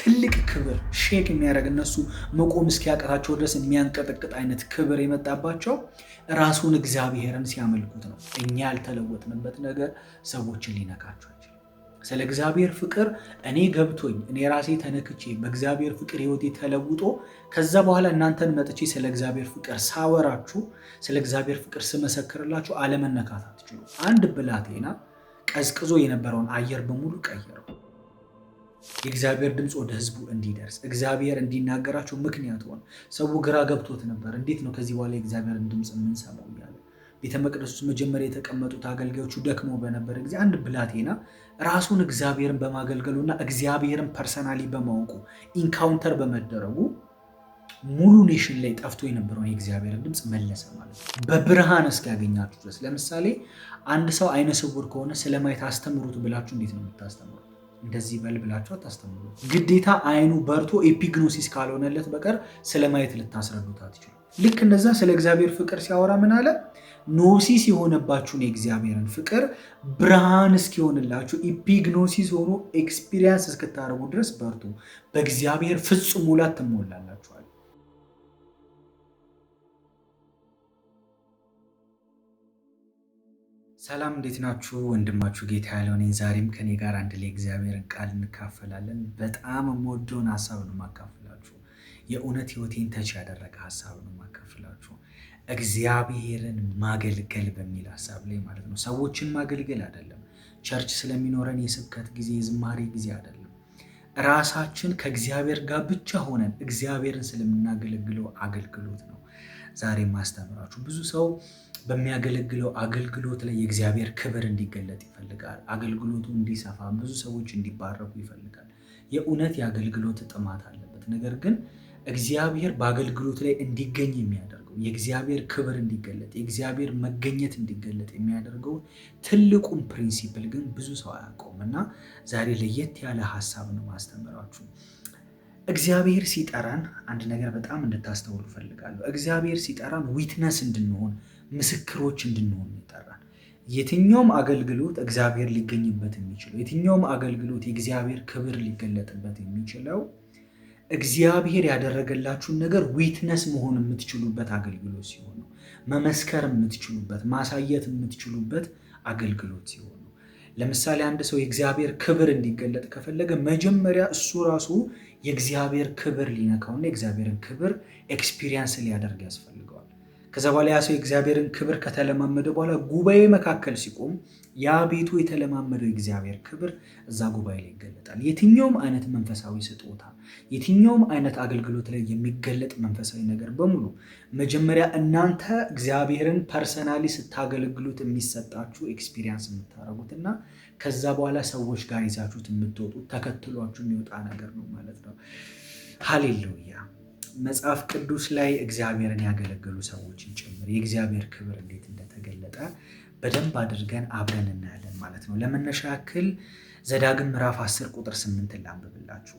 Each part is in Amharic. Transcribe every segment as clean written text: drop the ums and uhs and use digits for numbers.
ትልቅ ክብር ሼክ የሚያደርግ እነሱ መቆም እስኪያቀታቸው ድረስ የሚያንቀጠቅጥ አይነት ክብር የመጣባቸው ራሱን እግዚአብሔርን ሲያመልኩት ነው። እኛ ያልተለወጥንበት ነገር ሰዎችን ሊነካቸው አይችልም። ስለ እግዚአብሔር ፍቅር እኔ ገብቶኝ እኔ ራሴ ተነክቼ በእግዚአብሔር ፍቅር ህይወቴ ተለውጦ ከዛ በኋላ እናንተን መጥቼ ስለ እግዚአብሔር ፍቅር ሳወራችሁ፣ ስለ እግዚአብሔር ፍቅር ስመሰክርላችሁ አለመነካት አትችሉ። አንድ ብላቴና ቀዝቅዞ የነበረውን አየር በሙሉ ቀየረው። የእግዚአብሔር ድምፅ ወደ ህዝቡ እንዲደርስ እግዚአብሔር እንዲናገራቸው ምክንያት ሆነ። ሰው ግራ ገብቶት ነበር። እንዴት ነው ከዚህ በኋላ የእግዚአብሔርን ድምፅ የምንሰማው እያለ ቤተ መቅደስ ውስጥ መጀመሪያ የተቀመጡት አገልጋዮቹ ደክመው በነበረ ጊዜ አንድ ብላቴና ራሱን እግዚአብሔርን በማገልገሉና እግዚአብሔርን ፐርሰናሊ በማወቁ ኢንካውንተር በመደረጉ ሙሉ ኔሽን ላይ ጠፍቶ የነበረውን የእግዚአብሔርን ድምፅ መለሰ ማለት ነው፣ በብርሃን እስኪያገኛችሁ ድረስ። ለምሳሌ አንድ ሰው አይነ ስውር ከሆነ ስለማየት አስተምሩት ብላችሁ እንዴት ነው የምታስተምሩት? እንደዚህ በል ብላችሁ አታስተምሩ። ግዴታ አይኑ በርቶ ኤፒግኖሲስ ካልሆነለት በቀር ስለማየት ልታስረዱት አትችሉ። ልክ እንደዛ ስለ እግዚአብሔር ፍቅር ሲያወራ ምን አለ? ኖሲስ የሆነባችሁን የእግዚአብሔርን ፍቅር ብርሃን እስኪሆንላችሁ ኢፒግኖሲስ ሆኖ ኤክስፒሪየንስ እስክታደርጉ ድረስ በርቱ፣ በእግዚአብሔር ፍጹም ሙላት ትሞላላችኋል። ሰላም፣ እንዴት ናችሁ? ወንድማችሁ ጌታ ያለው ነኝ። ዛሬም ከኔ ጋር አንድ ላይ እግዚአብሔርን ቃል እንካፈላለን። በጣም የምወደውን ሀሳብ ነው የማካፍላችሁ። የእውነት ህይወቴን ተች ያደረገ ሀሳብ ነው የማካፍላችሁ። እግዚአብሔርን ማገልገል በሚል ሀሳብ ላይ ማለት ነው። ሰዎችን ማገልገል አይደለም። ቸርች ስለሚኖረን የስብከት ጊዜ የዝማሬ ጊዜ አይደለም። ራሳችን ከእግዚአብሔር ጋር ብቻ ሆነን እግዚአብሔርን ስለምናገለግለው አገልግሎት ነው ዛሬ ማስተምራችሁ። ብዙ ሰው በሚያገለግለው አገልግሎት ላይ የእግዚአብሔር ክብር እንዲገለጥ ይፈልጋል። አገልግሎቱ እንዲሰፋ፣ ብዙ ሰዎች እንዲባረኩ ይፈልጋል። የእውነት የአገልግሎት ጥማት አለበት። ነገር ግን እግዚአብሔር በአገልግሎት ላይ እንዲገኝ የሚያደርገው የእግዚአብሔር ክብር እንዲገለጥ፣ የእግዚአብሔር መገኘት እንዲገለጥ የሚያደርገው ትልቁን ፕሪንሲፕል ግን ብዙ ሰው አያውቀውም እና ዛሬ ለየት ያለ ሀሳብ ነው ማስተምራችሁ። እግዚአብሔር ሲጠራን አንድ ነገር በጣም እንድታስተውሉ ፈልጋለሁ። እግዚአብሔር ሲጠራን ዊትነስ እንድንሆን፣ ምስክሮች እንድንሆን ይጠራል። የትኛውም አገልግሎት እግዚአብሔር ሊገኝበት የሚችለው፣ የትኛውም አገልግሎት የእግዚአብሔር ክብር ሊገለጥበት የሚችለው እግዚአብሔር ያደረገላችሁን ነገር ዊትነስ መሆን የምትችሉበት አገልግሎት ሲሆን ነው። መመስከር የምትችሉበት፣ ማሳየት የምትችሉበት አገልግሎት ሲሆን ነው። ለምሳሌ አንድ ሰው የእግዚአብሔር ክብር እንዲገለጥ ከፈለገ መጀመሪያ እሱ ራሱ የእግዚአብሔር ክብር ሊነካውና የእግዚአብሔርን ክብር ኤክስፒሪየንስ ሊያደርግ ያስፈልገዋል። ከዛ በኋላ ያ ሰው የእግዚአብሔርን ክብር ከተለማመደ በኋላ ጉባኤ መካከል ሲቆም ያ ቤቱ የተለማመደው የእግዚአብሔር ክብር እዛ ጉባኤ ላይ ይገለጣል። የትኛውም አይነት መንፈሳዊ ስጦታ፣ የትኛውም አይነት አገልግሎት ላይ የሚገለጥ መንፈሳዊ ነገር በሙሉ መጀመሪያ እናንተ እግዚአብሔርን ፐርሰናሊ ስታገለግሉት የሚሰጣችሁ ኤክስፒሪየንስ የምታደርጉትና ከዛ በኋላ ሰዎች ጋር ይዛችሁት የምትወጡት ተከትሏችሁ የሚወጣ ነገር ነው ማለት ነው። ሃሌሉያ። መጽሐፍ ቅዱስ ላይ እግዚአብሔርን ያገለገሉ ሰዎችን ጭምር የእግዚአብሔር ክብር እንዴት እንደተገለጠ በደንብ አድርገን አብረን እናያለን ማለት ነው። ለመነሻ ያክል ዘዳግም ምዕራፍ 10 ቁጥር 8 ላንብብላችሁ።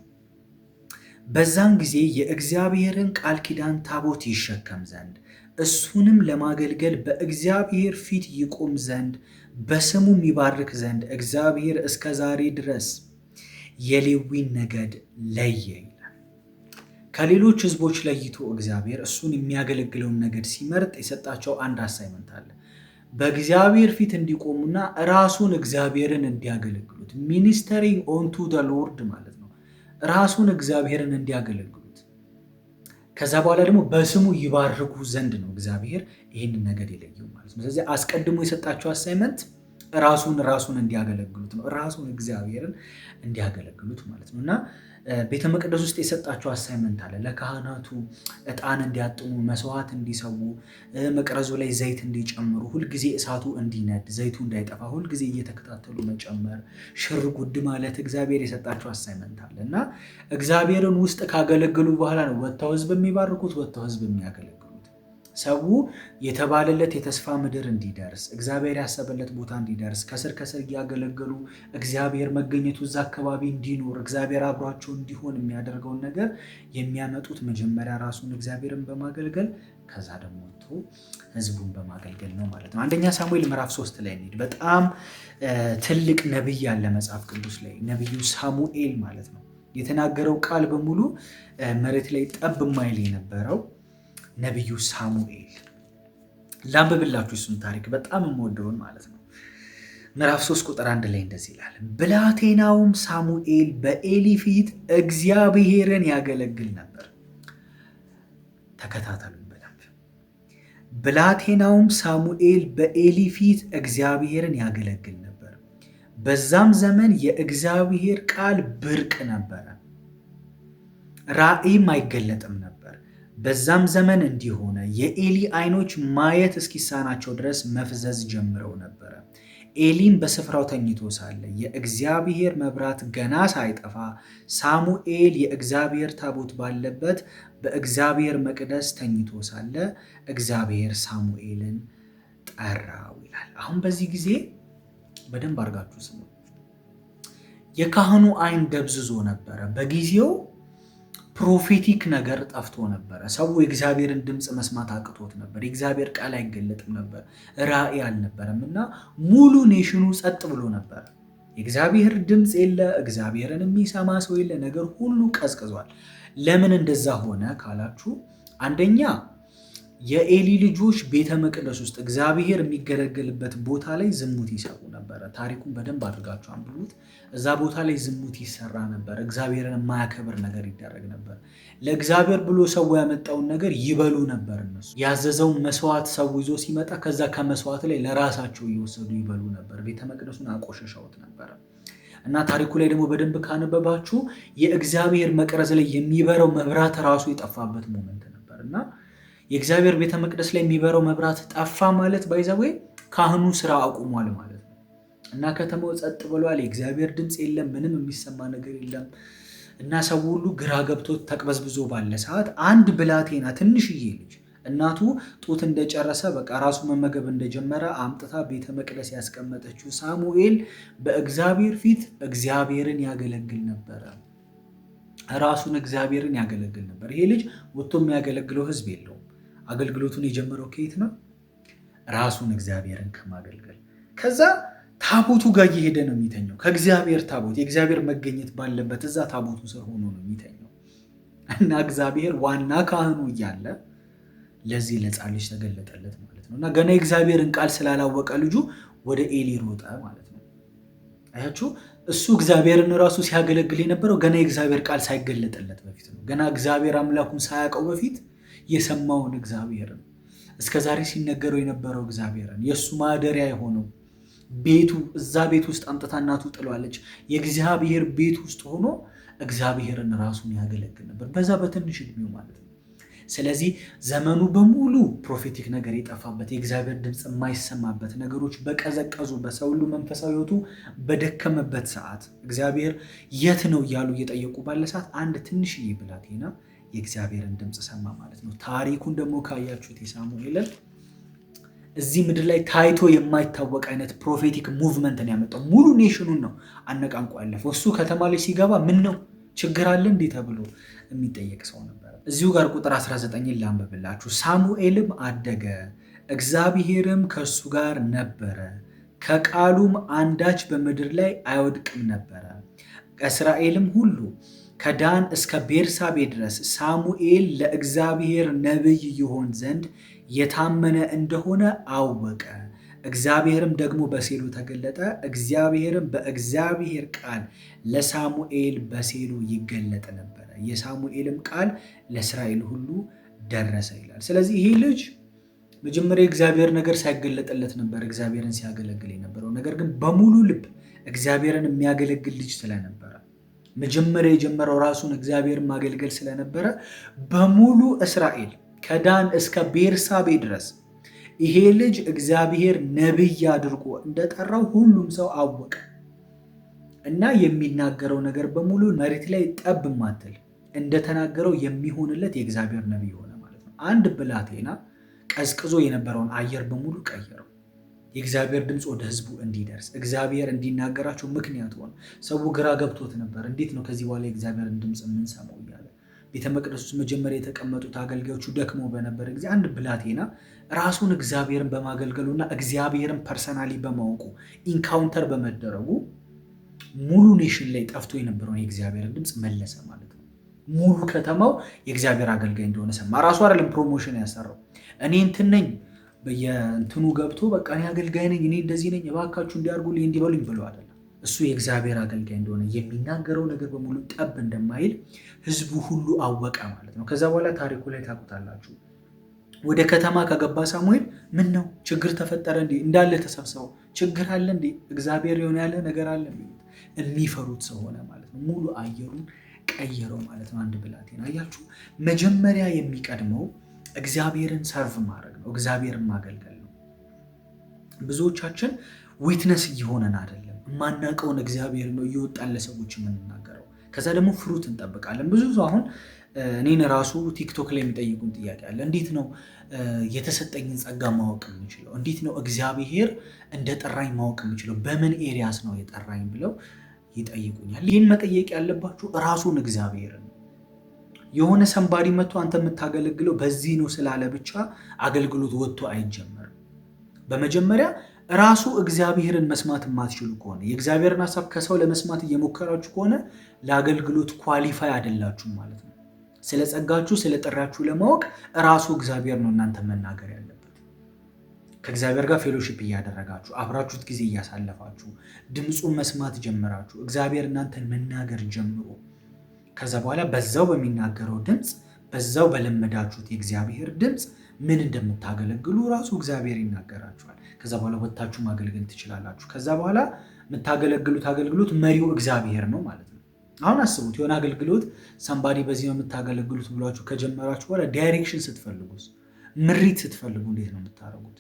በዛን ጊዜ የእግዚአብሔርን ቃል ኪዳን ታቦት ይሸከም ዘንድ እሱንም ለማገልገል በእግዚአብሔር ፊት ይቆም ዘንድ በስሙም ይባርክ ዘንድ እግዚአብሔር እስከ ዛሬ ድረስ የሌዊን ነገድ ለየ ይላል። ከሌሎች ህዝቦች ለይቶ እግዚአብሔር እሱን የሚያገለግለውን ነገድ ሲመርጥ የሰጣቸው አንድ አሳይመንት አለ። በእግዚአብሔር ፊት እንዲቆሙና ራሱን እግዚአብሔርን እንዲያገለግሉት፣ ሚኒስተሪንግ ኦንቱ ዘ ሎርድ ማለት ነው። ራሱን እግዚአብሔርን እንዲያገለግሉት፣ ከዛ በኋላ ደግሞ በስሙ ይባርኩ ዘንድ ነው እግዚአብሔር ይህንን ነገድ የለየው ማለት ነው። ስለዚህ አስቀድሞ የሰጣቸው አሳይመንት ራሱን እንዲያገለግሉት ነው። ራሱን እግዚአብሔርን እንዲያገለግሉት ማለት ነው እና ቤተ መቅደስ ውስጥ የሰጣቸው አሳይመንት አለ። ለካህናቱ ዕጣን እንዲያጥኑ፣ መስዋዕት እንዲሰዉ፣ መቅረዙ ላይ ዘይት እንዲጨምሩ፣ ሁልጊዜ እሳቱ እንዲነድ፣ ዘይቱ እንዳይጠፋ ሁልጊዜ እየተከታተሉ መጨመር፣ ሽር ጉድ ማለት እግዚአብሔር የሰጣቸው አሳይመንት አለ እና እግዚአብሔርን ውስጥ ካገለገሉ በኋላ ነው ወጥተው ህዝብ የሚባርኩት፣ ወጥተው ህዝብ የሚያገለግሉት። ሰው የተባለለት የተስፋ ምድር እንዲደርስ፣ እግዚአብሔር ያሰበለት ቦታ እንዲደርስ ከስር ከስር እያገለገሉ እግዚአብሔር መገኘቱ እዛ አካባቢ እንዲኖር፣ እግዚአብሔር አብሯቸው እንዲሆን የሚያደርገውን ነገር የሚያመጡት መጀመሪያ ራሱን እግዚአብሔርን በማገልገል ከዛ ደግሞ ወጥቶ ህዝቡን በማገልገል ነው ማለት ነው። አንደኛ ሳሙኤል ምዕራፍ 3 ላይ እንሂድ። በጣም ትልቅ ነቢይ ያለ መጽሐፍ ቅዱስ ላይ ነቢዩ ሳሙኤል ማለት ነው። የተናገረው ቃል በሙሉ መሬት ላይ ጠብ ማይል የነበረው ነቢዩ ሳሙኤል። ላንብብላችሁ እሱን ታሪክ በጣም የምወደውን ማለት ነው። ምዕራፍ 3 ቁጥር 1 ላይ እንደዚህ ይላል፣ ብላቴናውም ሳሙኤል በኤሊ ፊት እግዚአብሔርን ያገለግል ነበር። ተከታተሉኝ በደንብ። ብላቴናውም ሳሙኤል በኤሊ ፊት እግዚአብሔርን ያገለግል ነበር። በዛም ዘመን የእግዚአብሔር ቃል ብርቅ ነበረ፣ ራእይም አይገለጥም ነበር። በዛም ዘመን እንዲህ ሆነ፣ የኤሊ ዓይኖች ማየት እስኪሳናቸው ድረስ መፍዘዝ ጀምረው ነበረ። ኤሊም በስፍራው ተኝቶ ሳለ የእግዚአብሔር መብራት ገና ሳይጠፋ ሳሙኤል የእግዚአብሔር ታቦት ባለበት በእግዚአብሔር መቅደስ ተኝቶ ሳለ እግዚአብሔር ሳሙኤልን ጠራው ይላል። አሁን በዚህ ጊዜ በደንብ አድርጋችሁ ስሙ። የካህኑ ዓይን ደብዝዞ ነበረ። በጊዜው ፕሮፌቲክ ነገር ጠፍቶ ነበረ። ሰው የእግዚአብሔርን ድምፅ መስማት አቅቶት ነበር። የእግዚአብሔር ቃል አይገለጥም ነበር። ራእይ አልነበረም እና ሙሉ ኔሽኑ ጸጥ ብሎ ነበር። የእግዚአብሔር ድምፅ የለ፣ እግዚአብሔርን የሚሰማ ሰው የለ። ነገር ሁሉ ቀዝቅዟል። ለምን እንደዛ ሆነ ካላችሁ፣ አንደኛ የኤሊ ልጆች ቤተ መቅደስ ውስጥ እግዚአብሔር የሚገለገልበት ቦታ ላይ ዝሙት ይሰሩ ነበረ። ታሪኩን በደንብ አድርጋችሁ አንብቡት። እዛ ቦታ ላይ ዝሙት ይሰራ ነበር። እግዚአብሔርን የማያከብር ነገር ይደረግ ነበር። ለእግዚአብሔር ብሎ ሰው ያመጣውን ነገር ይበሉ ነበር። እነሱ ያዘዘውን መስዋዕት ሰው ይዞ ሲመጣ ከዛ ከመስዋዕት ላይ ለራሳቸው እየወሰዱ ይበሉ ነበር። ቤተ መቅደሱን አቆሸሸውት ነበረ እና ታሪኩ ላይ ደግሞ በደንብ ካነበባችሁ የእግዚአብሔር መቅረዝ ላይ የሚበረው መብራት ራሱ የጠፋበት ሞመንት ነበር እና የእግዚአብሔር ቤተ መቅደስ ላይ የሚበረው መብራት ጠፋ ማለት ባይዘዌ ካህኑ ስራ አቁሟል ማለት ነው እና ከተማው ጸጥ ብሏል። የእግዚአብሔር ድምፅ የለም፣ ምንም የሚሰማ ነገር የለም እና ሰው ሁሉ ግራ ገብቶት ተቅበዝብዞ ባለ ሰዓት አንድ ብላቴና ትንሽዬ ልጅ እናቱ ጡት እንደጨረሰ በቃ ራሱ መመገብ እንደጀመረ አምጥታ ቤተ መቅደስ ያስቀመጠችው ሳሙኤል በእግዚአብሔር ፊት እግዚአብሔርን ያገለግል ነበረ። ራሱን እግዚአብሔርን ያገለግል ነበር። ይሄ ልጅ ወጥቶ የሚያገለግለው ህዝብ የለውም። አገልግሎቱን የጀመረው ከየት ነው? ራሱን እግዚአብሔርን ከማገልገል። ከዛ ታቦቱ ጋር እየሄደ ነው የሚተኘው። ከእግዚአብሔር ታቦት የእግዚአብሔር መገኘት ባለበት እዛ ታቦቱ ስር ሆኖ ነው የሚተኘው እና እግዚአብሔር ዋና ካህኑ እያለ ለዚህ ለሕፃን ልጅ ተገለጠለት ማለት ነው እና ገና የእግዚአብሔርን ቃል ስላላወቀ ልጁ ወደ ኤሊ ሮጠ ማለት ነው። አያችሁ፣ እሱ እግዚአብሔርን ራሱ ሲያገለግል የነበረው ገና የእግዚአብሔር ቃል ሳይገለጠለት በፊት ነው። ገና እግዚአብሔር አምላኩን ሳያውቀው በፊት የሰማውን እግዚአብሔርን እስከ ዛሬ ሲነገረው የነበረው እግዚአብሔርን የእሱ ማደሪያ የሆነው ቤቱ እዛ ቤት ውስጥ አምጥታ እናቱ ጥሏለች። የእግዚአብሔር ቤት ውስጥ ሆኖ እግዚአብሔርን ራሱን ያገለግል ነበር በዛ በትንሽ ዕድሜው ማለት ነው። ስለዚህ ዘመኑ በሙሉ ፕሮፌቲክ ነገር የጠፋበት፣ የእግዚአብሔር ድምፅ የማይሰማበት፣ ነገሮች በቀዘቀዙበት፣ ሰው ሁሉ መንፈሳዊ ሕይወቱ በደከመበት ሰዓት እግዚአብሔር የት ነው እያሉ እየጠየቁ ባለ ሰዓት አንድ ትንሽዬ ብላቴና የእግዚአብሔርን ድምፅ ሰማ ማለት ነው። ታሪኩን ደግሞ ካያችሁት የሳሙኤልን እዚህ ምድር ላይ ታይቶ የማይታወቅ አይነት ፕሮፌቲክ ሙቭመንትን ያመጣው ሙሉ ኔሽኑን ነው አነቃንቆ ያለፈው። እሱ ከተማ ላይ ሲገባ ምን ነው ችግር አለ እንዲህ ተብሎ የሚጠየቅ ሰው ነበር። እዚሁ ጋር ቁጥር 19 ላንብብላችሁ። ሳሙኤልም አደገ፣ እግዚአብሔርም ከእሱ ጋር ነበረ፣ ከቃሉም አንዳች በምድር ላይ አይወድቅም ነበረ። ከእስራኤልም ሁሉ ከዳን እስከ ቤርሳቤ ድረስ ሳሙኤል ለእግዚአብሔር ነቢይ ይሆን ዘንድ የታመነ እንደሆነ አወቀ። እግዚአብሔርም ደግሞ በሴሎ ተገለጠ። እግዚአብሔርም በእግዚአብሔር ቃል ለሳሙኤል በሴሎ ይገለጥ ነበረ። የሳሙኤልም ቃል ለእስራኤል ሁሉ ደረሰ ይላል። ስለዚህ ይሄ ልጅ መጀመሪያ የእግዚአብሔር ነገር ሳይገለጥለት ነበር እግዚአብሔርን ሲያገለግል የነበረው። ነገር ግን በሙሉ ልብ እግዚአብሔርን የሚያገለግል ልጅ ስለነበረ መጀመሪያ የጀመረው ራሱን እግዚአብሔርን ማገልገል ስለነበረ በሙሉ እስራኤል ከዳን እስከ ቤርሳቤ ድረስ ይሄ ልጅ እግዚአብሔር ነቢይ አድርጎ እንደጠራው ሁሉም ሰው አወቀ እና የሚናገረው ነገር በሙሉ መሬት ላይ ጠብ ማትል እንደተናገረው የሚሆንለት የእግዚአብሔር ነቢይ ሆነ ማለት ነው። አንድ ብላቴና ቀዝቅዞ የነበረውን አየር በሙሉ ቀየረው። የእግዚአብሔር ድምፅ ወደ ህዝቡ እንዲደርስ እግዚአብሔር እንዲናገራቸው ምክንያት ሆነ። ሰው ግራ ገብቶት ነበር። እንዴት ነው ከዚህ በኋላ የእግዚአብሔርን ድምፅ የምንሰማው እያለ ቤተ መቅደስ ውስጥ መጀመሪያ የተቀመጡት አገልጋዮቹ ደክመው በነበረ ጊዜ አንድ ብላቴና ራሱን እግዚአብሔርን በማገልገሉና እግዚአብሔርን ፐርሰናሊ በማወቁ ኢንካውንተር በመደረጉ ሙሉ ኔሽን ላይ ጠፍቶ የነበረውን የእግዚአብሔርን ድምፅ መለሰ ማለት ነው። ሙሉ ከተማው የእግዚአብሔር አገልጋይ እንደሆነ ሰማ። ራሱ አይደለም ፕሮሞሽን ያሰራው። እኔ እንትን ነኝ በየእንትኑ ገብቶ በቃ እኔ አገልጋይ ነኝ፣ እኔ እንደዚህ ነኝ፣ እባካችሁ እንዲያርጉልኝ እንዲበሉኝ ብሎ አይደለም። እሱ የእግዚአብሔር አገልጋይ እንደሆነ የሚናገረው ነገር በሙሉ ጠብ እንደማይል ህዝቡ ሁሉ አወቀ ማለት ነው። ከዛ በኋላ ታሪኩ ላይ ታውቁታላችሁ። ወደ ከተማ ከገባ ሳሙኤል ምን ነው ችግር ተፈጠረ እንዴ? እንዳለ ተሰብስበው ችግር አለ እንዴ? እግዚአብሔር የሆነ ያለ ነገር አለ የሚሉት የሚፈሩት ሰው ሆነ ማለት ነው። ሙሉ አየሩን ቀየረው ማለት ነው። አንድ ብላቴና አያችሁ፣ መጀመሪያ የሚቀድመው እግዚአብሔርን ሰርቭ ማድረግ ነው፣ እግዚአብሔርን ማገልገል ነው። ብዙዎቻችን ዊትነስ እየሆነን አይደለም፣ የማናውቀውን እግዚአብሔር ነው እየወጣን ለሰዎች የምንናገረው። ከዛ ደግሞ ፍሩት እንጠብቃለን። ብዙ ሰው አሁን እኔን ራሱ ቲክቶክ ላይ የሚጠይቁን ጥያቄ አለ። እንዴት ነው የተሰጠኝን ጸጋ ማወቅ የምችለው? እንዴት ነው እግዚአብሔር እንደ ጠራኝ ማወቅ የምችለው? በምን ኤሪያስ ነው የጠራኝ ብለው ይጠይቁኛል። ይህን መጠየቅ ያለባችሁ ራሱን እግዚአብሔር ነው። የሆነ ሰንባዲ መጥቶ አንተ የምታገለግለው በዚህ ነው ስላለ ብቻ አገልግሎት ወጥቶ አይጀመርም። በመጀመሪያ ራሱ እግዚአብሔርን መስማት የማትችሉ ከሆነ የእግዚአብሔርን ሀሳብ ከሰው ለመስማት እየሞከራችሁ ከሆነ ለአገልግሎት ኳሊፋይ አይደላችሁም ማለት ነው። ስለ ጸጋችሁ ስለ ጥሪያችሁ ለማወቅ ራሱ እግዚአብሔር ነው እናንተ መናገር ያለበት። ከእግዚአብሔር ጋር ፌሎሺፕ እያደረጋችሁ አብራችሁት ጊዜ እያሳለፋችሁ ድምፁን መስማት ጀምራችሁ እግዚአብሔር እናንተን መናገር ጀምሮ ከዛ በኋላ በዛው በሚናገረው ድምፅ በዛው በለመዳችሁት የእግዚአብሔር ድምፅ ምን እንደምታገለግሉ ራሱ እግዚአብሔር ይናገራችኋል። ከዛ በኋላ ወጥታችሁ ማገልገል ትችላላችሁ። ከዛ በኋላ የምታገለግሉት አገልግሎት መሪው እግዚአብሔር ነው ማለት ነው። አሁን አስቡት፣ የሆነ አገልግሎት ሰንባዲ በዚህ ነው የምታገለግሉት ብሏችሁ ከጀመራችሁ በኋላ ዳይሬክሽን ስትፈልጉ፣ ምሪት ስትፈልጉ እንዴት ነው የምታደርጉት?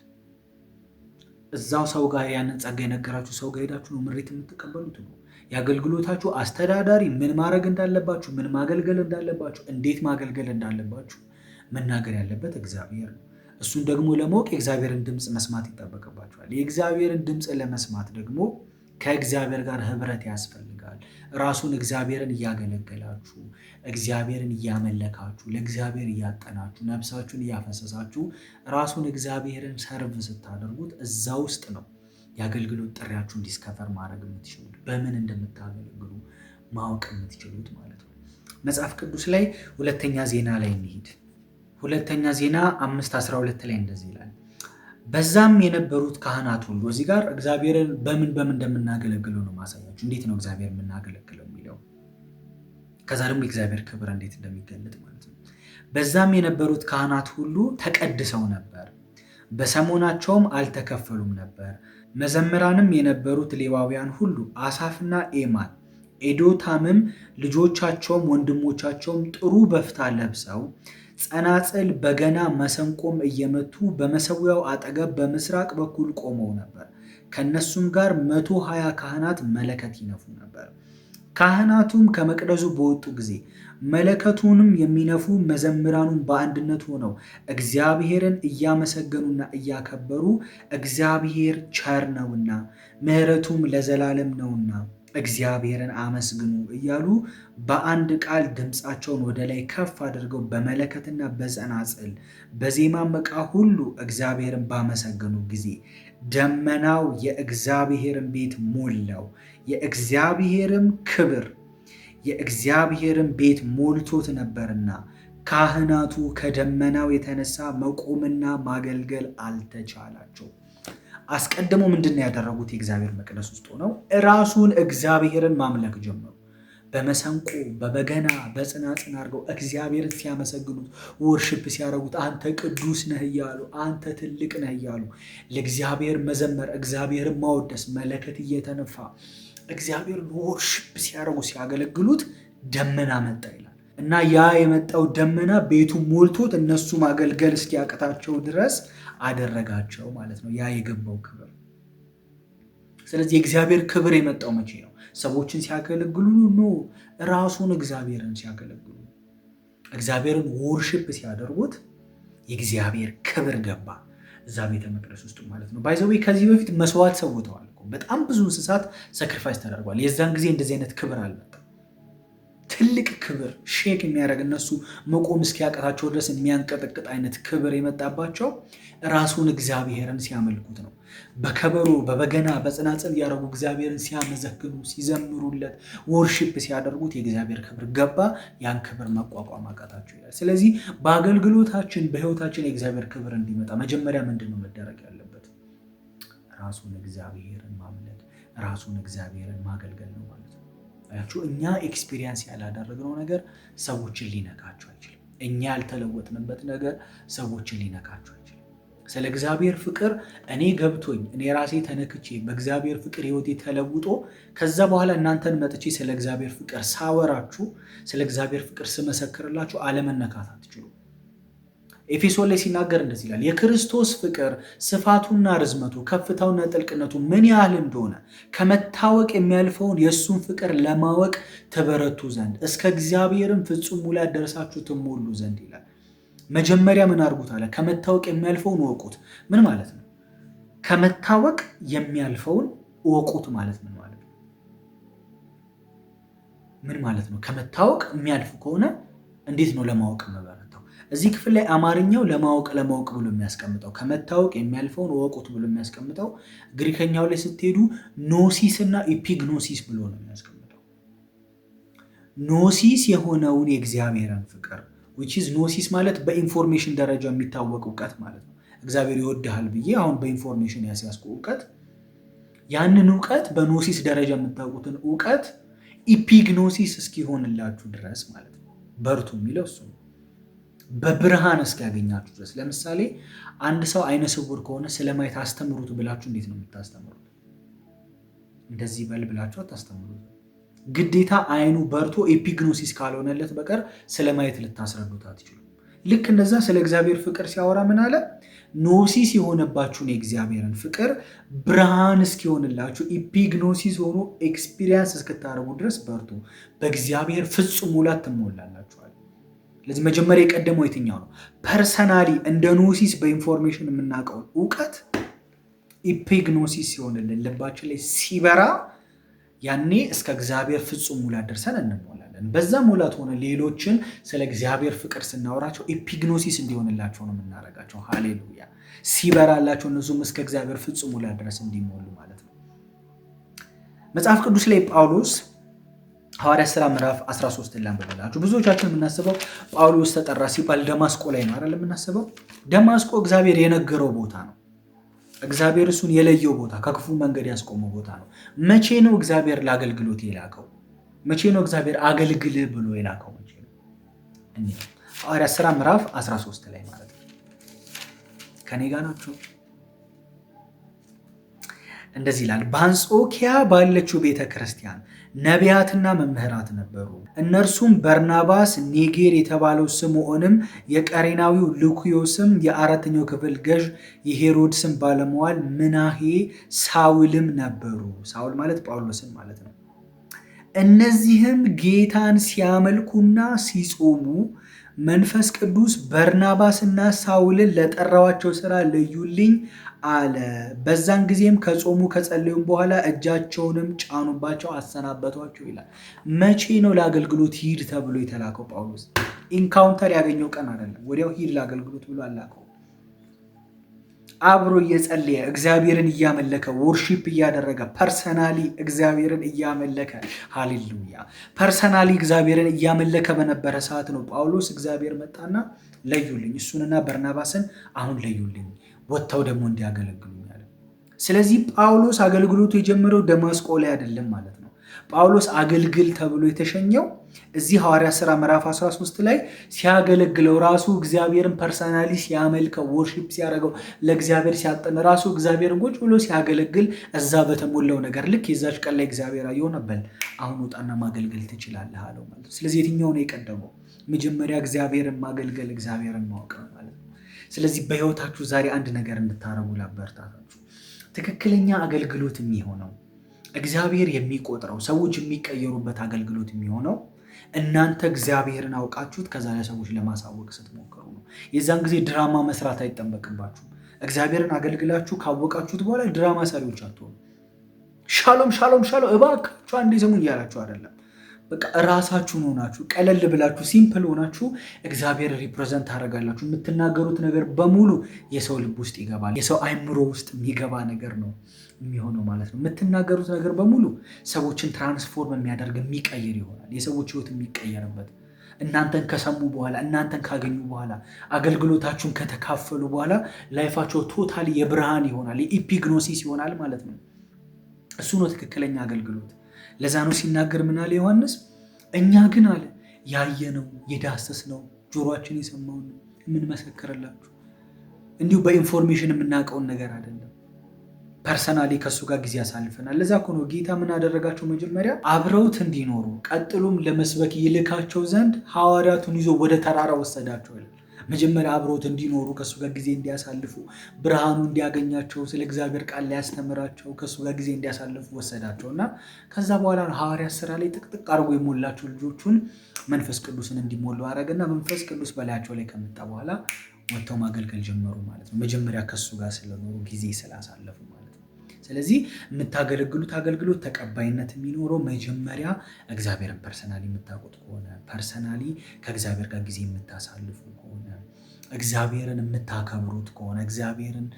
እዛው ሰው ጋር ያንን ጸጋ የነገራችሁ ሰው ጋር ሄዳችሁ ነው ምሪት የምትቀበሉት ነው። የአገልግሎታችሁ አስተዳዳሪ ምን ማድረግ እንዳለባችሁ፣ ምን ማገልገል እንዳለባችሁ፣ እንዴት ማገልገል እንዳለባችሁ መናገር ያለበት እግዚአብሔር ነው። እሱን ደግሞ ለማወቅ የእግዚአብሔርን ድምፅ መስማት ይጠበቅባችኋል። የእግዚአብሔርን ድምፅ ለመስማት ደግሞ ከእግዚአብሔር ጋር ህብረት ያስፈልጋል። ራሱን እግዚአብሔርን እያገለገላችሁ እግዚአብሔርን እያመለካችሁ ለእግዚአብሔር እያጠናችሁ ነፍሳችሁን እያፈሰሳችሁ ራሱን እግዚአብሔርን ሰርቭ ስታደርጉት እዛ ውስጥ ነው የአገልግሎት ጥሪያችሁን ዲስከቨር ማድረግ የምትችሉት፣ በምን እንደምታገለግሉ ማወቅ የምትችሉት ማለት ነው። መጽሐፍ ቅዱስ ላይ ሁለተኛ ዜና ላይ እንሂድ። ሁለተኛ ዜና 5:12 ላይ እንደዚህ ይላል፣ በዛም የነበሩት ካህናት ሁሉ። እዚህ ጋር እግዚአብሔርን በምን እንደምናገለግለው ነው ማሳያችሁ። እንዴት ነው እግዚአብሔር የምናገለግለው የሚለው፣ ከዛ ደግሞ የእግዚአብሔር ክብር እንዴት እንደሚገለጥ ማለት ነው። በዛም የነበሩት ካህናት ሁሉ ተቀድሰው ነበር፣ በሰሞናቸውም አልተከፈሉም ነበር። መዘምራንም የነበሩት ሌዋውያን ሁሉ አሳፍና ኤማን ኤዶታምም ልጆቻቸውም ወንድሞቻቸውም ጥሩ በፍታ ለብሰው ጸናጽል፣ በገና፣ መሰንቆም እየመቱ በመሰዊያው አጠገብ በምስራቅ በኩል ቆመው ነበር። ከነሱም ጋር 120 ካህናት መለከት ይነፉ ነበር። ካህናቱም ከመቅደሱ በወጡ ጊዜ መለከቱንም የሚነፉ መዘምራኑን በአንድነት ሆነው እግዚአብሔርን እያመሰገኑና እያከበሩ እግዚአብሔር ቸር ነውና ምሕረቱም ለዘላለም ነውና እግዚአብሔርን አመስግኑ እያሉ በአንድ ቃል ድምፃቸውን ወደ ላይ ከፍ አድርገው በመለከትና በጸናጽል በዜማም ዕቃ ሁሉ እግዚአብሔርን ባመሰገኑ ጊዜ ደመናው የእግዚአብሔርን ቤት ሞላው። የእግዚአብሔርም ክብር የእግዚአብሔርን ቤት ሞልቶት ነበርና ካህናቱ ከደመናው የተነሳ መቆምና ማገልገል አልተቻላቸው። አስቀድመው ምንድነው ያደረጉት? የእግዚአብሔር መቅደስ ውስጥ ሆነው ራሱን እግዚአብሔርን ማምለክ ጀመሩ። በመሰንቆ በበገና በጽናጽን አድርገው እግዚአብሔርን ሲያመሰግኑት ወርሽፕ ሲያደርጉት አንተ ቅዱስ ነህ እያሉ አንተ ትልቅ ነህ እያሉ ለእግዚአብሔር መዘመር እግዚአብሔርን ማወደስ መለከት እየተነፋ እግዚአብሔርን ወርሽፕ ሲያደርጉ ሲያገለግሉት ደመና መጣ ይላል እና ያ የመጣው ደመና ቤቱ ሞልቶት እነሱ ማገልገል እስኪያቅታቸው ድረስ አደረጋቸው ማለት ነው። ያ የገባው ክብር። ስለዚህ የእግዚአብሔር ክብር የመጣው መቼ ነው? ሰዎችን ሲያገለግሉ ነው። ራሱን እግዚአብሔርን ሲያገለግሉ እግዚአብሔርን ወርሺፕ ሲያደርጉት የእግዚአብሔር ክብር ገባ እዛ ቤተ መቅደስ ውስጥ ማለት ነው። ባይዘዌ ከዚህ በፊት መስዋዕት ሰውተዋል። በጣም ብዙ እንስሳት ሳክሪፋይስ ተደርጓል። የዛን ጊዜ እንደዚህ አይነት ክብር አልመጣም። ትልቅ ክብር ሼክ የሚያደርግ እነሱ መቆም እስኪያቀታቸው ድረስ የሚያንቀጠቅጥ አይነት ክብር የመጣባቸው ራሱን እግዚአብሔርን ሲያመልኩት ነው። በከበሮ በበገና በጽናጽል ያደረጉ እግዚአብሔርን ሲያመዘግኑ ሲዘምሩለት ወርሺፕ ሲያደርጉት የእግዚአብሔር ክብር ገባ። ያን ክብር መቋቋም አቃታቸው ይላል። ስለዚህ በአገልግሎታችን በህይወታችን የእግዚአብሔር ክብር እንዲመጣ መጀመሪያ ምንድን ነው መደረግ ያለበት? ራሱን እግዚአብሔርን ማምለክ፣ ራሱን እግዚአብሔርን ማገልገል ነው ማለት ነው። አያችሁ፣ እኛ ኤክስፒሪየንስ ያላደረግነው ነገር ሰዎችን ሊነካቸው አይችልም። እኛ ያልተለወጥንበት ነገር ሰዎችን ሊነካቸው አይችልም። ስለ እግዚአብሔር ፍቅር እኔ ገብቶኝ እኔ ራሴ ተነክቼ በእግዚአብሔር ፍቅር ህይወቴ ተለውጦ ከዛ በኋላ እናንተን መጥቼ ስለ እግዚአብሔር ፍቅር ሳወራችሁ፣ ስለ እግዚአብሔር ፍቅር ስመሰክርላችሁ አለመነካት አትችሉም። ኤፌሶን ላይ ሲናገር እንደዚህ ይላል፣ የክርስቶስ ፍቅር ስፋቱና ርዝመቱ ከፍታውና ጥልቅነቱ ምን ያህል እንደሆነ ከመታወቅ የሚያልፈውን የእሱን ፍቅር ለማወቅ ትበረቱ ዘንድ እስከ እግዚአብሔርም ፍጹም ሙላት ደርሳችሁ ትሞሉ ዘንድ ይላል። መጀመሪያ ምን አድርጉት አለ? ከመታወቅ የሚያልፈውን እወቁት። ምን ማለት ነው? ከመታወቅ የሚያልፈውን እወቁት ማለት ምን ማለት ነው? ምን ማለት ነው? ከመታወቅ የሚያልፍ ከሆነ እንዴት ነው ለማወቅ መበረታው? እዚህ ክፍል ላይ አማርኛው ለማወቅ ብሎ የሚያስቀምጠው ከመታወቅ የሚያልፈውን እወቁት ብሎ የሚያስቀምጠው፣ ግሪከኛው ላይ ስትሄዱ ኖሲስ እና ኢፒግኖሲስ ብሎ ነው የሚያስቀምጠው። ኖሲስ የሆነውን የእግዚአብሔርን ፍቅር which is ኖሲስ ማለት በኢንፎርሜሽን ደረጃ የሚታወቅ እውቀት ማለት ነው። እግዚአብሔር ይወድሃል ብዬ አሁን በኢንፎርሜሽን ያስያዝኩ እውቀት፣ ያንን እውቀት በኖሲስ ደረጃ የምታውቁትን እውቀት ኢፒግኖሲስ እስኪሆንላችሁ ድረስ ማለት ነው። በርቱ የሚለው እሱ ነው። በብርሃን እስኪያገኛችሁ ድረስ። ለምሳሌ አንድ ሰው አይነ ስውር ከሆነ ስለማየት አስተምሩት ብላችሁ እንዴት ነው የምታስተምሩት? እንደዚህ በል ብላችሁ አታስተምሩት። ግዴታ አይኑ በርቶ ኤፒግኖሲስ ካልሆነለት በቀር ስለማየት ልታስረዱት አትችሉም። ልክ እንደዛ ስለ እግዚአብሔር ፍቅር ሲያወራ ምን አለ? ኖሲስ የሆነባችሁን የእግዚአብሔርን ፍቅር ብርሃን እስኪሆንላችሁ ኢፒግኖሲስ ሆኖ ኤክስፒሪየንስ እስክታደርጉ ድረስ በርቱ፣ በእግዚአብሔር ፍጹም ሙላት ትሞላላችኋል። ለዚህ መጀመሪያ የቀደመው የትኛው ነው? ፐርሰናሊ እንደ ኖሲስ በኢንፎርሜሽን የምናውቀውን እውቀት ኢፒግኖሲስ ሲሆንልን ልባችን ላይ ሲበራ ያኔ እስከ እግዚአብሔር ፍጹም ሙላት ደርሰን እንሞላለን። በዛ ሙላት ሆነ ሌሎችን ስለ እግዚአብሔር ፍቅር ስናወራቸው ኢፒግኖሲስ እንዲሆንላቸው ነው የምናደርጋቸው። ሃሌሉያ! ሲበራላቸው እነሱም እስከ እግዚአብሔር ፍጹም ሙላት ድረስ እንዲሞሉ ማለት ነው። መጽሐፍ ቅዱስ ላይ ጳውሎስ ሐዋርያት ሥራ ምዕራፍ 13 ላንብብላችሁ። ብዙዎቻችን የምናስበው ጳውሎስ ተጠራ ሲባል ደማስቆ ላይ ነው አይደል የምናስበው? ደማስቆ እግዚአብሔር የነገረው ቦታ ነው። እግዚአብሔር እሱን የለየው ቦታ፣ ከክፉ መንገድ ያስቆመው ቦታ ነው። መቼ ነው እግዚአብሔር ለአገልግሎት የላከው? መቼ ነው እግዚአብሔር አገልግል ብሎ የላከው? መቼ ነው? ሐዋርያት ሥራ ምዕራፍ 13 ላይ ማለት ነው። ከኔ ጋር ናችሁ? እንደዚህ ይላል፣ በአንጾኪያ ባለችው ቤተ ክርስቲያን ነቢያትና መምህራት ነበሩ። እነርሱም በርናባስ፣ ኔጌር የተባለው ስምዖንም፣ የቀሬናዊው ሉክዮስም፣ የአራተኛው ክፍል ገዥ የሄሮድስም ባለመዋል ምናሄ፣ ሳውልም ነበሩ። ሳውል ማለት ጳውሎስን ማለት ነው። እነዚህም ጌታን ሲያመልኩና ሲጾሙ መንፈስ ቅዱስ በርናባስና ሳውልን ለጠራዋቸው ሥራ ለዩልኝ አለ። በዛን ጊዜም ከጾሙ ከጸለዩም በኋላ እጃቸውንም ጫኑባቸው፣ አሰናበቷቸው ይላል። መቼ ነው ለአገልግሎት ሂድ ተብሎ የተላከው? ጳውሎስ ኢንካውንተር ያገኘው ቀን አይደለም። ወዲያው ሂድ ለአገልግሎት ብሎ አላከው። አብሮ እየጸለየ እግዚአብሔርን እያመለከ ወርሺፕ እያደረገ ፐርሰናሊ እግዚአብሔርን እያመለከ ሃሌሉያ፣ ፐርሰናሊ እግዚአብሔርን እያመለከ በነበረ ሰዓት ነው ጳውሎስ እግዚአብሔር መጣና ለዩልኝ፣ እሱንና በርናባስን አሁን ለዩልኝ፣ ወጥተው ደግሞ እንዲያገለግሉ ያለ። ስለዚህ ጳውሎስ አገልግሎቱ የጀመረው ደማስቆ ላይ አይደለም ማለት ነው። ጳውሎስ አገልግል ተብሎ የተሸኘው እዚህ ሐዋርያት ሥራ ምዕራፍ 13 ላይ ሲያገለግለው ራሱ እግዚአብሔርን ፐርሰናሊ ሲያመልከው ወርሺፕ ሲያደርገው ለእግዚአብሔር ሲያጠን ራሱ እግዚአብሔርን ቁጭ ብሎ ሲያገለግል እዛ በተሞላው ነገር ልክ የዛች ቀን ላይ እግዚአብሔር አየው ነበር፣ አሁን ውጣና ማገልገል ትችላለህ አለው ማለት ነው። ስለዚህ የትኛው ነው የቀደመው? መጀመሪያ እግዚአብሔርን ማገልገል እግዚአብሔርን ማወቅ ነው ማለት ነው። ስለዚህ በሕይወታችሁ ዛሬ አንድ ነገር እንድታረጉ ላበረታታችሁ። ትክክለኛ አገልግሎት የሚሆነው እግዚአብሔር የሚቆጥረው ሰዎች የሚቀየሩበት አገልግሎት የሚሆነው እናንተ እግዚአብሔርን አውቃችሁት ከዛ ለሰዎች ለማሳወቅ ስትሞክሩ ነው። የዛን ጊዜ ድራማ መስራት አይጠበቅባችሁም። እግዚአብሔርን አገልግላችሁ ካወቃችሁት በኋላ ድራማ ሰሪዎች አትሆኑ። ሻሎም ሻሎም ሻሎም እባካችሁ አንዴ ስሙኝ እያላችሁ አይደለም። በቃ ራሳችሁን ሆናችሁ ቀለል ብላችሁ ሲምፕል ሆናችሁ እግዚአብሔር ሪፕሬዘንት ታደርጋላችሁ። የምትናገሩት ነገር በሙሉ የሰው ልብ ውስጥ ይገባል። የሰው አይምሮ ውስጥ የሚገባ ነገር ነው የሚሆነው ማለት ነው። የምትናገሩት ነገር በሙሉ ሰዎችን ትራንስፎርም የሚያደርግ የሚቀይር ይሆናል። የሰዎች ህይወት የሚቀየርበት እናንተን ከሰሙ በኋላ እናንተን ካገኙ በኋላ አገልግሎታችሁን ከተካፈሉ በኋላ ላይፋቸው ቶታሊ የብርሃን ይሆናል፣ የኢፒግኖሲስ ይሆናል ማለት ነው። እሱ ነው ትክክለኛ አገልግሎት። ለዛ ነው ሲናገር ምን አለ ዮሐንስ? እኛ ግን አለ ያየነው የዳሰስነው ጆሮአችን የሰማውን የምንመሰክርላችሁ። እንዲሁ በኢንፎርሜሽን የምናውቀውን ነገር አይደለም። ፐርሰናሊ ከእሱ ጋር ጊዜ ያሳልፈናል። ለዛ እኮ ነው ጌታ ምን አደረጋቸው? መጀመሪያ አብረውት እንዲኖሩ ቀጥሎም ለመስበክ ይልካቸው ዘንድ ሐዋርያቱን ይዞ ወደ ተራራ ወሰዳቸው ይላል። መጀመሪያ አብረውት እንዲኖሩ ከእሱ ጋር ጊዜ እንዲያሳልፉ ብርሃኑ እንዲያገኛቸው ስለ እግዚአብሔር ቃል ሊያስተምራቸው ከእሱ ጋር ጊዜ እንዲያሳልፉ ወሰዳቸው እና ከዛ በኋላ ሐዋርያት ስራ ላይ ጥቅጥቅ አድርጎ የሞላቸው ልጆቹን መንፈስ ቅዱስን እንዲሞሉ አደረገና መንፈስ ቅዱስ በላያቸው ላይ ከመጣ በኋላ ወጥተው ማገልገል ጀመሩ ማለት ነው። መጀመሪያ ከእሱ ጋር ስለኖሩ ጊዜ ስላሳለፉ ማለት ነው። ስለዚህ የምታገለግሉት አገልግሎት ተቀባይነት የሚኖረው መጀመሪያ እግዚአብሔርን ፐርሰናሊ የምታውቁት ከሆነ፣ ፐርሰናሊ ከእግዚአብሔር ጋር ጊዜ የምታሳልፉ ከሆነ፣ እግዚአብሔርን የምታከብሩት ከሆነ፣ እግዚአብሔርን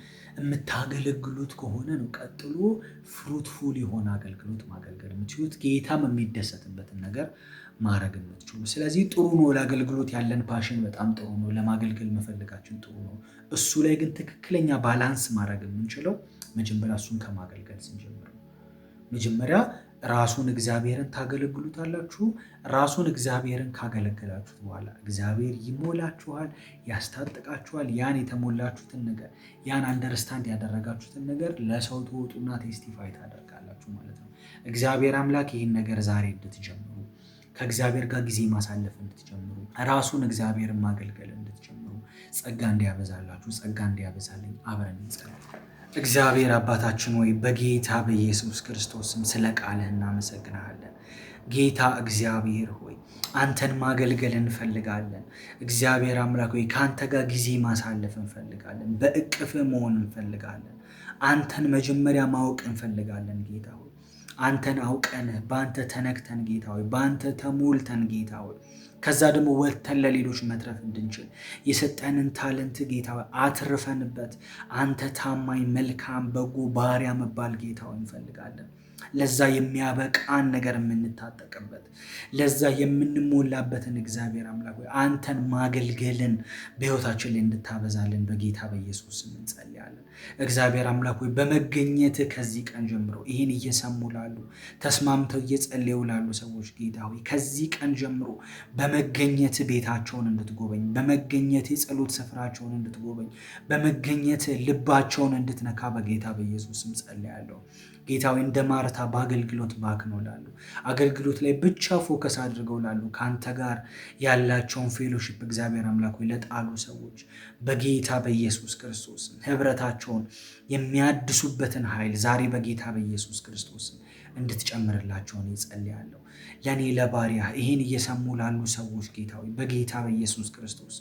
የምታገለግሉት ከሆነ ነው ቀጥሎ ፍሩትፉል የሆነ አገልግሎት ማገልገል የምትችሉት፣ ጌታም የሚደሰትበትን ነገር ማድረግ የምትችሉ። ስለዚህ ጥሩ ነው። ለአገልግሎት ያለን ፓሽን በጣም ጥሩ ነው። ለማገልገል መፈለጋችን ጥሩ ነው። እሱ ላይ ግን ትክክለኛ ባላንስ ማድረግ የምንችለው መጀመሪያ እሱን ከማገልገል ስንጀምር ነው። መጀመሪያ ራሱን እግዚአብሔርን ታገለግሉታላችሁ። ራሱን እግዚአብሔርን ካገለገላችሁት በኋላ እግዚአብሔር ይሞላችኋል፣ ያስታጥቃችኋል። ያን የተሞላችሁትን ነገር ያን አንደርስታንድ ያደረጋችሁትን ነገር ለሰው ትወጡና ቴስቲፋይ ታደርጋላችሁ ማለት ነው። እግዚአብሔር አምላክ ይህን ነገር ዛሬ እንድትጀምሩ፣ ከእግዚአብሔር ጋር ጊዜ ማሳለፍ እንድትጀምሩ፣ ራሱን እግዚአብሔርን ማገልገል እንድትጀምሩ ጸጋ እንዲያበዛላችሁ፣ ጸጋ እንዲያበዛልኝ አብረን እንጸልይ። እግዚአብሔር አባታችን ሆይ በጌታ በኢየሱስ ክርስቶስም ስለ ቃልህ እናመሰግናለን። ጌታ እግዚአብሔር ሆይ አንተን ማገልገል እንፈልጋለን። እግዚአብሔር አምላክ ሆይ ከአንተ ጋር ጊዜ ማሳለፍ እንፈልጋለን። በእቅፍ መሆን እንፈልጋለን። አንተን መጀመሪያ ማወቅ እንፈልጋለን። ጌታ ሆይ አንተን አውቀንህ በአንተ ተነክተን ጌታ ሆይ በአንተ ተሞልተን ጌታ ሆይ ከዛ ደግሞ ወጥተን ለሌሎች መትረፍ እንድንችል የሰጠንን ታለንት ጌታ ሆይ አትርፈንበት አንተ ታማኝ መልካም በጎ ባሪያ መባል ጌታ ሆይ እንፈልጋለን። ለዛ የሚያበቃን ነገር የምንታጠቅበት ለዛ የምንሞላበትን እግዚአብሔር አምላክ ሆይ አንተን ማገልገልን በሕይወታችን ላይ እንድታበዛልን በጌታ በኢየሱስ ስም እንጸልያለን። እግዚአብሔር አምላክ ሆይ በመገኘት ከዚህ ቀን ጀምሮ ይህን እየሰሙ ላሉ ተስማምተው እየጸለዩ ላሉ ሰዎች ጌታ ሆይ ከዚህ ቀን ጀምሮ በመገኘት ቤታቸውን እንድትጎበኝ፣ በመገኘት የጸሎት ስፍራቸውን እንድትጎበኝ፣ በመገኘት ልባቸውን እንድትነካ በጌታ በኢየሱስ ስም ጸልያለሁ። ጌታ ሆይ እንደ ማርታ በአገልግሎት ባክነው ላሉ አገልግሎት ላይ ብቻ ፎከስ አድርገው ላሉ ከአንተ ጋር ያላቸውን ፌሎሺፕ እግዚአብሔር አምላክ ሆይ ለጣሉ ሰዎች በጌታ በኢየሱስ ክርስቶስ ህብረታቸውን የሚያድሱበትን ኃይል ዛሬ በጌታ በኢየሱስ ክርስቶስ እንድትጨምርላቸውን ይጸልያለሁ። ለእኔ ለባሪያ ይህን እየሰሙ ላሉ ሰዎች ጌታ ሆይ በጌታ በኢየሱስ ክርስቶስ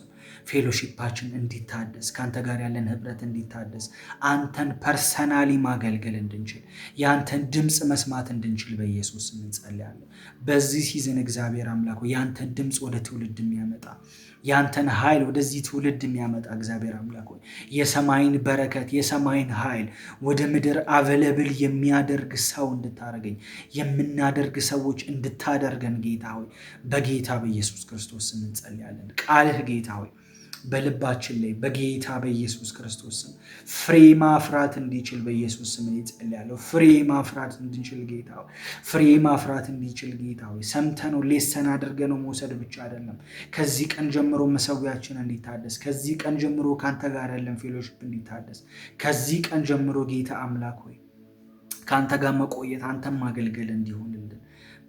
ፌሎሺፓችን እንዲታደስ ከአንተ ጋር ያለን ህብረት እንዲታደስ አንተን ፐርሰናሊ ማገልገል እንድንችል የአንተን ድምፅ መስማት እንድንችል በኢየሱስ ስም እንጸልያለን። በዚህ ሲዝን እግዚአብሔር አምላክ የአንተን ድምፅ ወደ ትውልድ የሚያመጣ ያንተን ኃይል ወደዚህ ትውልድ የሚያመጣ እግዚአብሔር አምላክ ሆይ የሰማይን በረከት የሰማይን ኃይል ወደ ምድር አቬለብል የሚያደርግ ሰው እንድታደርገኝ የምናደርግ ሰዎች እንድታደርገን ጌታ ሆይ በጌታ በኢየሱስ ክርስቶስ ስም እንጸልያለን። ቃልህ ጌታ ሆይ በልባችን ላይ በጌታ በኢየሱስ ክርስቶስ ስም ፍሬ ማፍራት እንዲችል በኢየሱስ ስም እጸልያለሁ። ፍሬ ማፍራት እንድንችል ጌታ ሆይ ፍሬ ማፍራት እንዲችል ጌታ ሆይ ሰምተነው ሌሰን አድርገነው መውሰድ ብቻ አይደለም። ከዚህ ቀን ጀምሮ መሰዊያችን እንዲታደስ፣ ከዚህ ቀን ጀምሮ ካንተ ጋር ያለን ፌሎሺፕ እንዲታደስ፣ ከዚህ ቀን ጀምሮ ጌታ አምላክ ሆይ ካንተ ጋር መቆየት አንተን ማገልገል እንዲሆንልን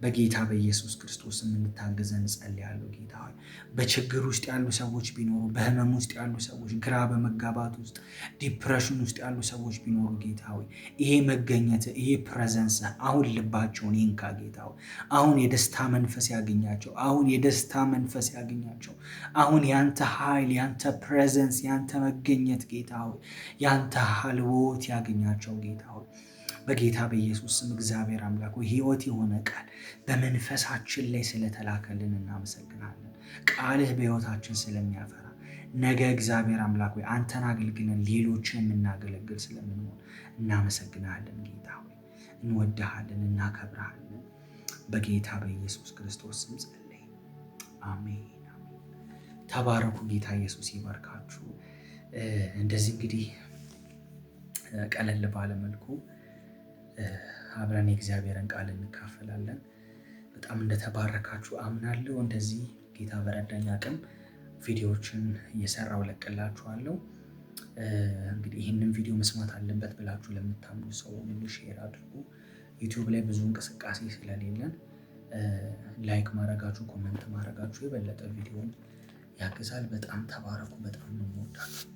በጌታ በኢየሱስ ክርስቶስ እንድታገዘን ጸልያለሁ። ጌታ ሆይ በችግር ውስጥ ያሉ ሰዎች ቢኖሩ፣ በህመም ውስጥ ያሉ ሰዎች፣ ግራ በመጋባት ውስጥ ዲፕሬሽን ውስጥ ያሉ ሰዎች ቢኖሩ ጌታ ሆይ ይሄ መገኘት ይሄ ፕሬዘንስ አሁን ልባቸውን ይንካ ጌታ ሆይ አሁን የደስታ መንፈስ ያገኛቸው፣ አሁን የደስታ መንፈስ ያገኛቸው፣ አሁን ያንተ ኃይል ያንተ ፕሬዘንስ ያንተ መገኘት ጌታ ሆይ ያንተ ሀልቦት ያገኛቸው ጌታ ሆይ በጌታ በኢየሱስ ስም እግዚአብሔር አምላክ ሆይ ሕይወት የሆነ ቃል በመንፈሳችን ላይ ስለተላከልን እናመሰግናለን። ቃልህ በሕይወታችን ስለሚያፈራ ነገ እግዚአብሔር አምላክ ሆይ አንተን አገልግለን ሌሎችን የምናገለግል ስለምንሆን እናመሰግናለን። ጌታ ሆይ እንወድሃለን፣ እናከብረሃለን። በጌታ በኢየሱስ ክርስቶስ ስም ጸለይ፣ አሜን። ተባረኩ። ጌታ ኢየሱስ ይባርካችሁ። እንደዚህ እንግዲህ ቀለል ባለ መልኩ አብረን የእግዚአብሔርን ቃል እንካፈላለን። በጣም እንደተባረካችሁ አምናለሁ። እንደዚህ ጌታ በረዳኝ አቅም ቪዲዮዎችን እየሰራው ለቅላችኋለሁ። እንግዲህ ይህንን ቪዲዮ መስማት አለበት ብላችሁ ለምታምኑ ሰው ሁሉ ሼር አድርጉ። ዩቲዩብ ላይ ብዙ እንቅስቃሴ ስለሌለን ላይክ ማድረጋችሁ፣ ኮመንት ማድረጋችሁ የበለጠ ቪዲዮን ያግዛል። በጣም ተባረኩ። በጣም ነው የምወዳችሁ።